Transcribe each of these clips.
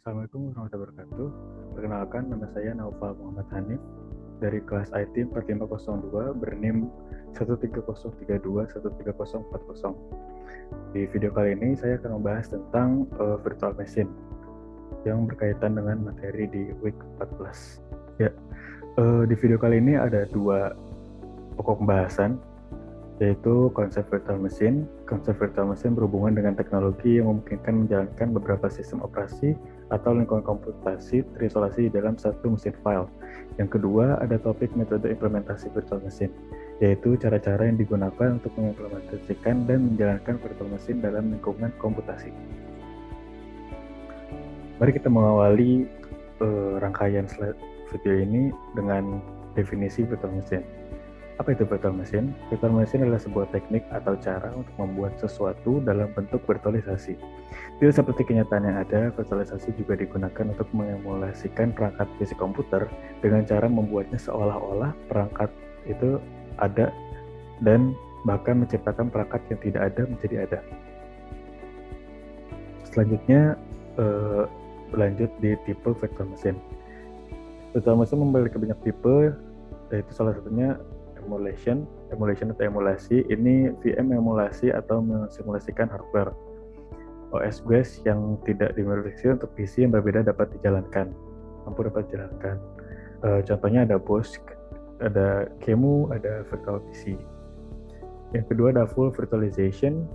Assalamualaikum warahmatullahi wabarakatuh. Perkenalkan, nama saya Naufal Muhammad Hanif dari kelas IT 4502 berNIM 13032 13040. Di video kali ini saya akan membahas tentang virtual machine yang berkaitan dengan materi di week 14. Ya, di video kali ini ada dua pokok pembahasan, yaitu konsep virtual machine. Konsep virtual machine berhubungan dengan teknologi yang memungkinkan menjalankan beberapa sistem operasi atau lingkungan komputasi terisolasi di dalam satu mesin file. Yang kedua, ada topik metode implementasi virtual machine, yaitu cara-cara yang digunakan untuk mengimplementasikan dan menjalankan virtual machine dalam lingkungan komputasi. Mari kita mengawali rangkaian slide video ini dengan definisi virtual machine. Apa itu virtual machine? Virtual machine adalah sebuah teknik atau cara untuk membuat sesuatu dalam bentuk virtualisasi. Tidak seperti kenyataan yang ada, virtualisasi juga digunakan untuk mengemulasikan perangkat fisik komputer dengan cara membuatnya seolah-olah perangkat itu ada dan bahkan menciptakan perangkat yang tidak ada menjadi ada. Selanjutnya berlanjut di tipe virtual machine. Virtual machine memiliki banyak tipe, yaitu salah satunya emulation atau emulasi. Ini VM emulasi atau mensimulasikan hardware. OS yang tidak dimodifikasi untuk PC yang berbeda dapat dijalankan. Contohnya ada BOSH, ada QEMU, ada virtual PC. Yang kedua ada full virtualization.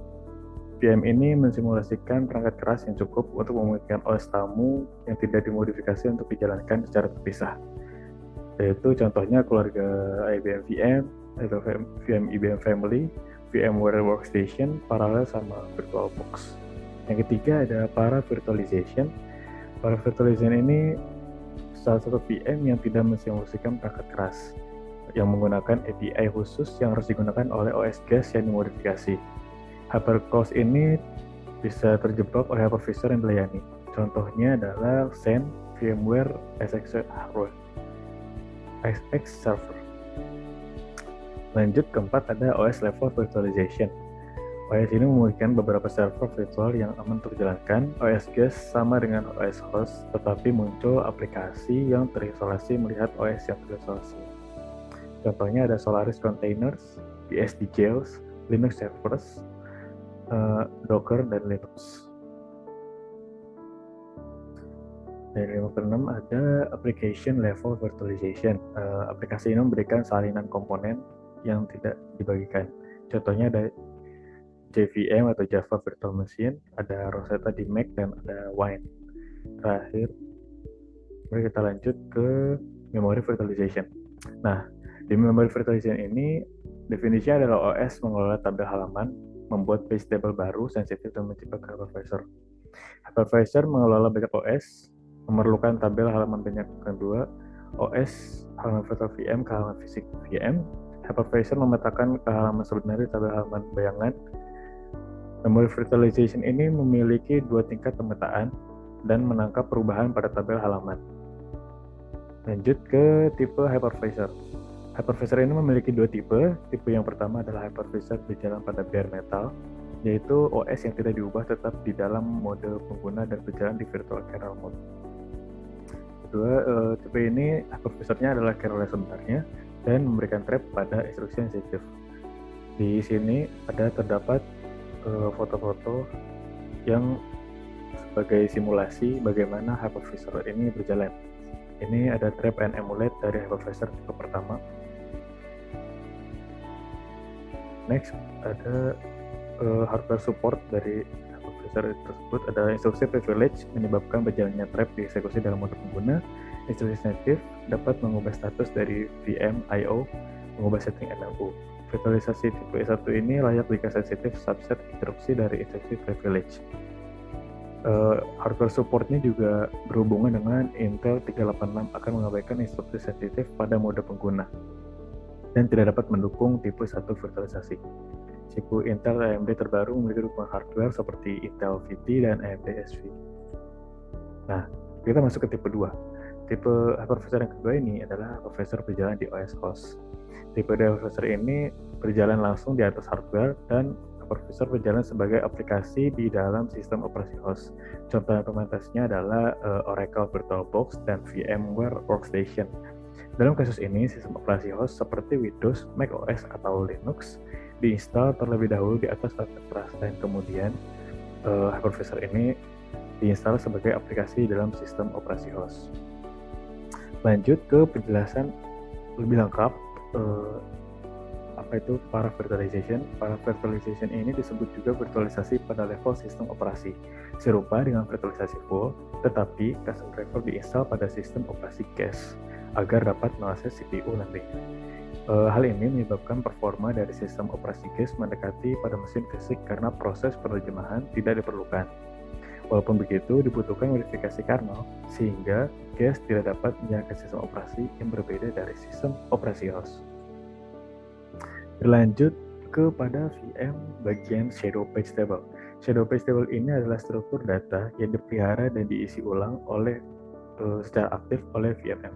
VM ini mensimulasikan perangkat keras yang cukup untuk memungkinkan OS tamu yang tidak dimodifikasi untuk dijalankan secara terpisah. Yaitu contohnya keluarga IBM VM, atau VM IBM Family, VMware Workstation, paralel sama VirtualBox. Yang ketiga ada Para-Virtualization. Para-Virtualization ini salah satu VM yang tidak mensimulasikan perangkat keras, yang menggunakan API khusus yang harus digunakan oleh OS guest yang dimodifikasi. Hypercross ini bisa terjebak oleh hypervisor yang dilayani. Contohnya adalah Xen, VMware, SX Server. Lanjut keempat ada OS level virtualization. OS ini memiliki beberapa server virtual yang aman untuk dijalankan. OS guest sama dengan OS host, tetapi muncul aplikasi yang terisolasi melihat OS yang terisolasi. Contohnya ada Solaris Containers, BSD Jails, Linux Servers, Docker, dan Linux. Dari 5 ke 6 ada application level virtualization. Aplikasi ini memberikan salinan komponen yang tidak dibagikan. Contohnya ada JVM atau Java Virtual Machine, ada Rosetta di Mac, dan ada Wine. Terakhir, mari kita lanjut ke memory virtualization. Nah, di memory virtualization ini definisinya adalah OS mengelola tabel halaman, membuat page table baru, sensitif, dan menciptakan hypervisor. Hypervisor mengelola banyak OS, memerlukan tabel halaman banyak. Kedua, OS halaman virtual VM ke halaman fisik VM. Hypervisor memetakan ke halaman sebenarnya tabel halaman bayangan. Memory virtualization ini memiliki dua tingkat pemetaan dan menangkap perubahan pada tabel halaman. Lanjut ke tipe hypervisor. Hypervisor ini memiliki dua tipe. Tipe yang pertama adalah hypervisor berjalan pada bare metal, yaitu OS yang tidak diubah tetap di dalam mode pengguna dan berjalan di virtual kernel mode. Kedua, tipe ini hypervisornya adalah kernel sebenarnya dan memberikan trap pada instruksi sensitif. Di sini terdapat foto-foto yang sebagai simulasi bagaimana hypervisor ini berjalan. Ini ada trap and emulate dari hypervisor tipe pertama. Next ada hardware support dari hypervisor tersebut. Ada instruksi privilege menyebabkan berjalannya trap dieksekusi dalam mode pengguna. Instruksi sensitif dapat mengubah status dari VM I/O, mengubah setting MMU. Virtualisasi tipe 1 ini layak jika sensitif subset interupsi dari instruksi privilege. Hardware supportnya juga berhubungan dengan Intel 386 akan mengabaikan instruksi sensitif pada mode pengguna dan tidak dapat mendukung tipe 1 virtualisasi. CPU Intel AMD terbaru memiliki dukungan hardware seperti Intel VT dan AMD SV. Nah, kita masuk ke tipe 2. Tipe hypervisor yang kedua ini adalah hypervisor berjalan di OS host. Tipe hypervisor ini berjalan langsung di atas hardware dan hypervisor berjalan sebagai aplikasi di dalam sistem operasi host. Contoh implementasinya adalah Oracle VirtualBox dan VMware Workstation. Dalam kasus ini, sistem operasi host seperti Windows, Mac OS, atau Linux diinstal terlebih dahulu di atas perangkat keras, dan kemudian hypervisor ini diinstal sebagai aplikasi dalam sistem operasi host. Lanjut ke penjelasan lebih lengkap apa itu paravirtualization. Paravirtualization ini disebut juga virtualisasi pada level sistem operasi, serupa dengan virtualisasi full, tetapi custom driver diinstal pada sistem operasi cache agar dapat mengakses CPU nantinya. Hal ini menyebabkan performa dari sistem operasi cache mendekati pada mesin fisik karena proses penerjemahan tidak diperlukan. Walaupun begitu, dibutuhkan modifikasi kernel sehingga cache tidak dapat menjalankan sistem operasi yang berbeda dari sistem operasi host. Berlanjut kepada VM bagian Shadow Page Table. Shadow Page Table ini adalah struktur data yang dipelihara dan diisi ulang secara aktif oleh VMM.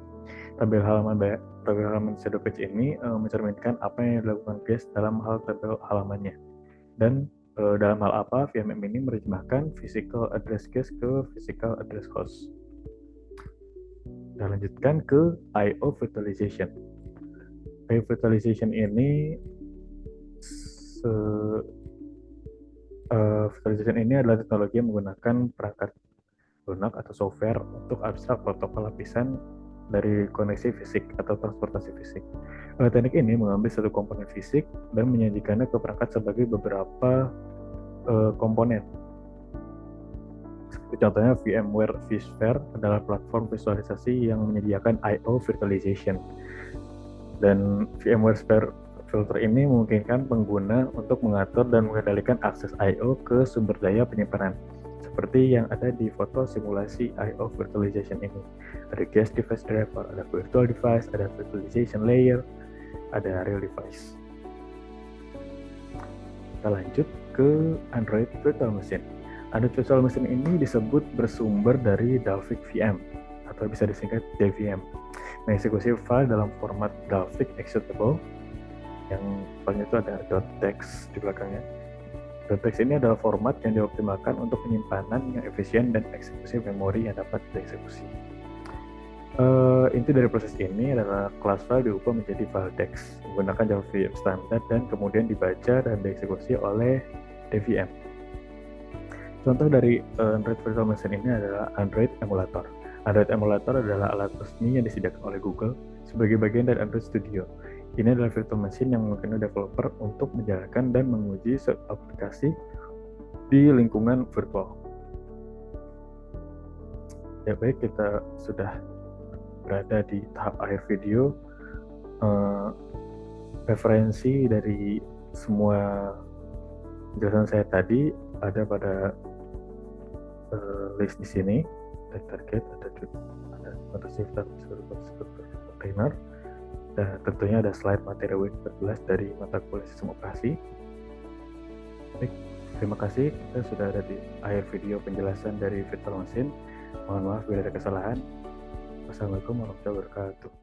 Tabel halaman Shadow Page ini mencerminkan apa yang dilakukan cache dalam hal tabel halamannya. Dan dalam hal apa VMM ini menerjemahkan physical address cache ke physical address host. Kita lanjutkan ke I/O virtualization. I/O virtualization ini adalah teknologi yang menggunakan perangkat lunak atau software untuk abstrak protokol lapisan dari koneksi fisik atau transportasi fisik. Teknik ini mengambil satu komponen fisik dan menyajikannya ke perangkat sebagai beberapa komponen. Seperti contohnya VMware vSphere adalah platform visualisasi yang menyediakan I/O virtualization. Dan VMware Sphere Filter ini memungkinkan pengguna untuk mengatur dan mengendalikan akses I/O ke sumber daya penyimpanan, seperti yang ada di foto simulasi I/O virtualization ini. Ada guest device driver, ada virtual device, ada virtualization layer, ada real device. Kita lanjut ke Android Virtual Machine. Android Virtual Machine ini disebut bersumber dari Dalvik VM atau bisa disingkat DVM. Mengeksekusi file dalam format Dalvik Executable yang paling itu ada .text di belakangnya. .text ini adalah format yang dioptimalkan untuk penyimpanan yang efisien dan eksekusi memori yang dapat dieksekusi. Inti dari proses ini adalah kelas file diubah menjadi file text menggunakan JavaVM standar dan kemudian dibaca dan dieksekusi oleh DVM. Contoh dari Android Virtual Machine ini adalah Android Emulator. Android Emulator adalah alat resmi yang disediakan oleh Google sebagai bagian dari Android Studio. Ini adalah virtual machine yang memungkinkan developer untuk menjalankan dan menguji suatu aplikasi di lingkungan virtual. Ya baik, kita sudah berada di tahap akhir video. Referensi dari semua penjelasan saya tadi ada pada list di sini. Ada target, ada receiver, container, dan tentunya ada slide materi web 14 dari mata kuliah sistem operasi. Baik, terima kasih. Kita sudah ada di akhir video penjelasan dari virtual machine. Mohon maaf bila ada kesalahan. Wassalamualaikum warahmatullahi wabarakatuh.